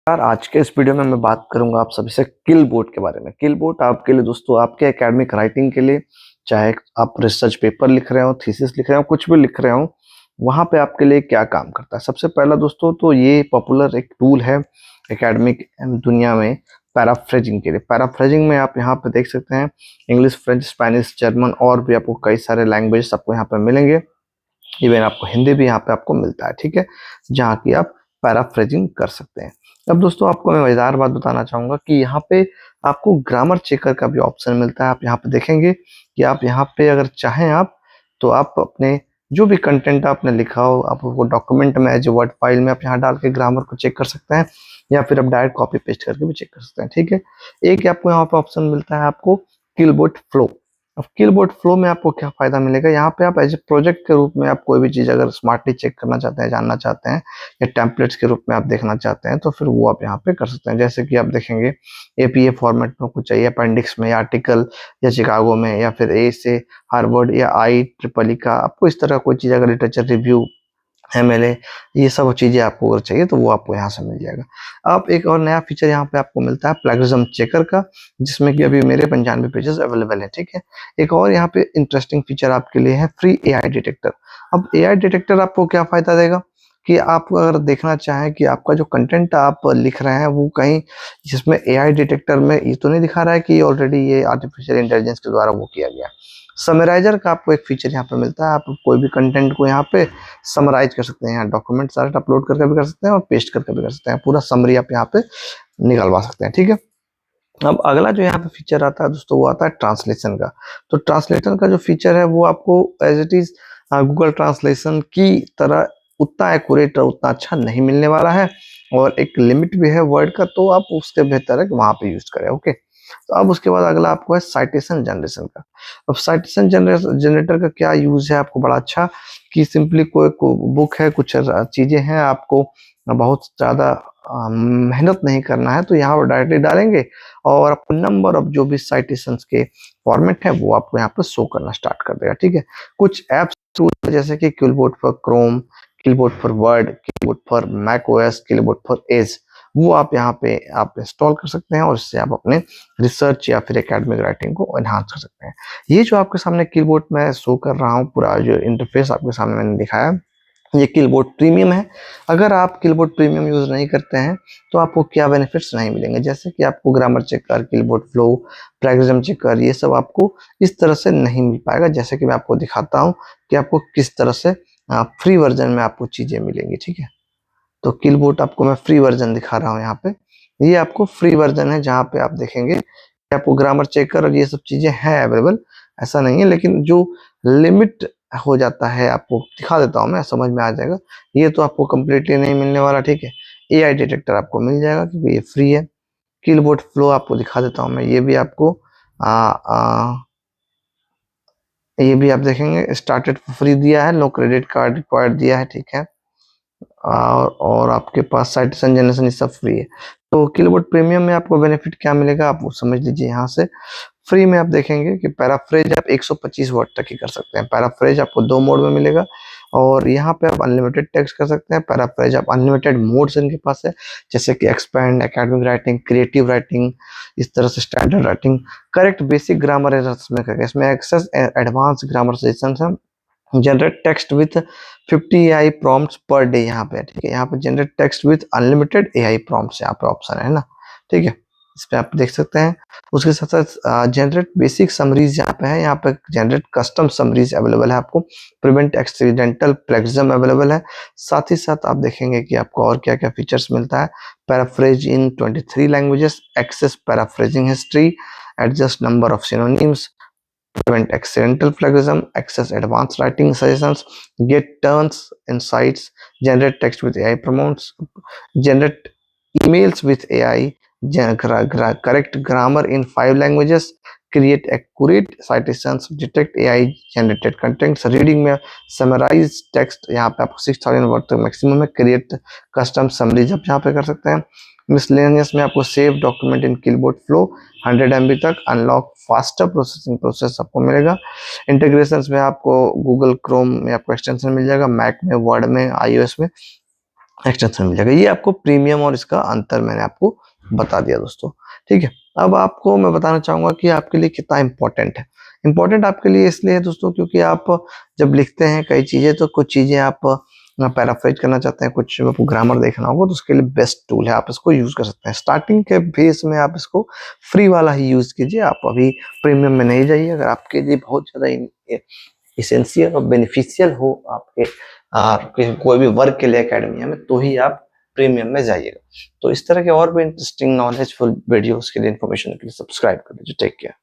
यार आज के इस वीडियो में मैं बात करूंगा आप सभी से किल बोर्ड के बारे में। किल बोर्ड आपके लिए दोस्तों, आपके एकेडमिक राइटिंग के लिए, चाहे आप रिसर्च पेपर लिख रहे हो, थीसिस लिख रहे हो, कुछ भी लिख रहे हो, वहां पे आपके लिए क्या काम करता है। सबसे पहला दोस्तों तो ये पॉपुलर एक टूल है एकेडमिक दुनिया में पैराफ्रेजिंग के लिए। पैराफ्रेजिंग में आप यहाँ पे देख सकते हैं इंग्लिश, फ्रेंच, स्पेनिश, जर्मन और भी आपको कई सारे लैंग्वेज आपको यहाँ पे मिलेंगे। इवन आपको हिंदी भी यहाँ पे आपको मिलता है, ठीक है, जहाँ की आप पैराफ्रेजिंग कर सकते हैं। अब दोस्तों आपको मैं मजेदार बात बताना चाहूंगा कि यहाँ पे आपको ग्रामर चेकर का भी ऑप्शन मिलता है। आप यहाँ पे देखेंगे कि आप यहाँ पे अगर चाहें आप तो आप अपने जो भी कंटेंट आपने लिखा हो, आप वो डॉक्यूमेंट में एज वर्ड फाइल में आप यहाँ डाल के ग्रामर को चेक कर सकते हैं, या फिर आप डायरेक्ट कॉपी पेस्ट करके भी चेक कर सकते हैं, ठीक है। एक आपको यहाँ पे ऑप्शन मिलता है आपको किलबोर्ड फ्लो। अब किलबोर्ड फ्लो में आपको क्या फायदा मिलेगा, यहाँ पे आप एज ए प्रोजेक्ट के रूप में आप कोई भी चीज अगर स्मार्टली चेक करना चाहते हैं, जानना चाहते हैं, या टेम्पलेट्स के रूप में आप देखना चाहते हैं, तो फिर वो आप यहाँ पे कर सकते हैं। जैसे कि आप देखेंगे एपीए फॉर्मेट में कुछ चाहिए, अपेंडिक्स में, या आर्टिकल, या चिकागो में, या फिर ए से हार्वर्ड या आई ट्रिपल ई का, आपको इस तरह कोई चीज अगर लिटरेचर रिव्यू, एमएलए, ये सब चीजें आपको अगर चाहिए तो वो आपको यहाँ से मिल जाएगा। आप एक और नया फीचर यहाँ पे आपको मिलता है प्लेगरिज्म चेकर का, जिसमें कि अभी मेरे 95 पेजेस अवेलेबल है, ठीक है। एक और यहाँ पे इंटरेस्टिंग फीचर आपके लिए है फ्री एआई डिटेक्टर। अब एआई डिटेक्टर आपको क्या फायदा देगा कि आप अगर देखना चाहें कि आपका जो कंटेंट आप लिख रहे हैं वो कहीं, जिसमें एआई डिटेक्टर में ये तो नहीं दिखा रहा है कि ऑलरेडी ये आर्टिफिशियल इंटेलिजेंस के द्वारा वो किया गया। समराइजर का आपको एक फीचर यहाँ पे मिलता है। आप कोई भी कंटेंट को यहाँ पे समराइज कर सकते हैं, यहाँ डॉक्यूमेंट सारे अपलोड करके भी कर सकते हैं और पेस्ट करके भी कर सकते हैं, पूरा समरी आप यहाँ पे निकलवा सकते हैं, ठीक है। अब अगला जो यहाँ पे फीचर आता है दोस्तों वो आता है ट्रांसलेशन का। तो ट्रांसलेशन का जो फीचर है वो आपको as it is Google translation की तरह उतना एक्यूरेट और उतना अच्छा नहीं मिलने वाला है, और एक लिमिट भी है वर्ड का, तो आप उसके बेहतर है कि वहां पे यूज करें, ओके। तो अब उसके बाद अगला आपको है साइटेशन जनरेशन का। अब साइटेशन जनरेटर का क्या यूज है आपको बड़ा अच्छा, कि सिंपली कोई बुक है, कुछ चीजें हैं, आपको बहुत ज्यादा मेहनत नहीं करना है, तो यहाँ पर डायरेक्टली डालेंगे और आपको नंबर ऑफ जो भी साइटेशंस के फॉर्मेट है वो आपको यहाँ पर शो करना स्टार्ट कर देगा, ठीक है। कुछ एप्स टूल जैसे कि Kilboard for Chrome, Kilboard for Word, Kilboard for Mac OS, Kilboard for Edge, वो आप यहाँ पे आप इंस्टॉल कर सकते हैं और इससे आप अपने रिसर्च या फिर एकेडमिक राइटिंग को एनहांस कर सकते हैं। ये जो आपके सामने कीबोर्ड में शो कर रहा हूँ, पूरा जो इंटरफेस आपके सामने मैंने दिखाया, ये कीबोर्ड प्रीमियम है। अगर आप कीबोर्ड प्रीमियम यूज नहीं करते हैं तो आपको क्या बेनिफिट्स नहीं मिलेंगे, जैसे कि आपको grammar checker, keyboard flow, plagiarism checker, ये सब आपको इस तरह से नहीं मिल पाएगा। जैसे कि मैं आपको दिखाता हूँ कि आपको किस तरह से फ्री वर्जन में आपको चीजें मिलेंगी, ठीक है। तो किलबोर्ड आपको मैं फ्री वर्जन दिखा रहा हूँ यहाँ पे। ये आपको फ्री वर्जन है जहाँ पे आप देखेंगे कि आपको ग्रामर चेकर और ये सब चीजें हैं अवेलेबल, ऐसा नहीं है, लेकिन जो लिमिट हो जाता है आपको दिखा देता हूँ मैं, समझ में आ जाएगा। ये तो आपको कम्प्लीटली नहीं मिलने वाला, ठीक है। एआई डिटेक्टर आपको मिल जाएगा क्योंकि ये फ्री है। किलबोर्ड फ्लो आपको दिखा देता हूँ मैं, ये भी आपको आ, आ, ये भी आप देखेंगे स्टार्टेड फ्री दिया है, नो क्रेडिट कार्ड रिक्वायर्ड दिया है, ठीक है। और आपके पास साइटेशन जनरेशन ये सब फ्री है। तो किलोबोर्ड प्रीमियम में आपको बेनिफिट क्या मिलेगा आप वो समझ लीजिए। यहाँ से फ्री में आप देखेंगे कि पैराफ्रेज आप 125 वर्ड तक ही कर सकते हैं। पैराफ्रेज आपको 2 मोड में मिलेगा, और यहाँ पे आप अनलिमिटेड टेक्स्ट कर सकते हैं। पैराफ्रेज आप अनलिमिटेड मोड्स इनके पास है, जैसे कि expand, academic writing, creative writing, इस तरह से standard writing, correct basic grammar errors में करके, इसमें एक्सेस एडवांस ग्रामर सजेशंस है, generate text with 50 AI prompts per day यहाँ पे, ठीक है। यहाँ पे generate text with unlimited AI prompts यहाँ पे ऑप्शन है ना, ठीक है, इस पे आप देख सकते हैं। उसके साथ साथ जनरेट बेसिक समरीज यहाँ पे है, यहाँ पे जनरेट कस्टम समरीज अवेलेबल है आपको, प्रिवेंट एक्सीडेंटल प्लेगरिज्म अवेलेबल है। साथ ही साथ आप देखेंगे कि आपको और क्या क्या फीचर्स मिलता है। Paraphrase in 23 languages, access paraphrasing history, adjust number of synonyms, prevent accidental plagiarism, access advanced writing suggestions, get turns, insights, generate text with AI prompts, generate emails with AI, correct grammar in 5 languages, create accurate citations, detect AI generated contents, reading में summarize text, यहाँ पे आपको 6000 word तक maximum है, create custom summaries आप यहाँ पे कर सकते हैं। मिसलेनियस में आपको save document in Kilboard flow 100 MB तक, अनलॉक फास्टर प्रोसेसिंग प्रोसेस आपको मिलेगा। इंटीग्रेशंस में आपको गूगल क्रोम में आपको एक्सटेंशन मिल जाएगा, मैक में, वर्ड में, आईओएस में, एक्सटेंशन मिल जाएगा। ये आपको प्रीमियम और इसका अंतर मैंने आपको बता दिया दोस्तों, ठीक है। अब आपको मैं बताना चाहूंगा कि आपके लिए कितना इंपॉर्टेंट है। इंपॉर्टेंट आपके लिए इसलिए है दोस्तों क्योंकि आप जब लिखते हैं कई चीजें तो कुछ चीजें आप पैराफ्रेज करना चाहते हैं, कुछ आपको ग्रामर देखना होगा तो उसके लिए बेस्ट टूल है, आप इसको यूज कर सकते हैं। स्टार्टिंग के बेस में आप इसको फ्री वाला ही यूज कीजिए, आप अभी प्रीमियम में नहीं जाइए। अगर आपके लिए बहुत ज्यादा इसेंशियल और बेनिफिशियल हो आपके कोई भी वर्क के लिए एकेडमिया में, तो ही आप प्रीमियम में जाइएगा। तो इस तरह के और भी इंटरेस्टिंग नॉलेजफुल वीडियोस के लिए, इन्फॉर्मेशन के लिए सब्सक्राइब कर लीजिए। Take care.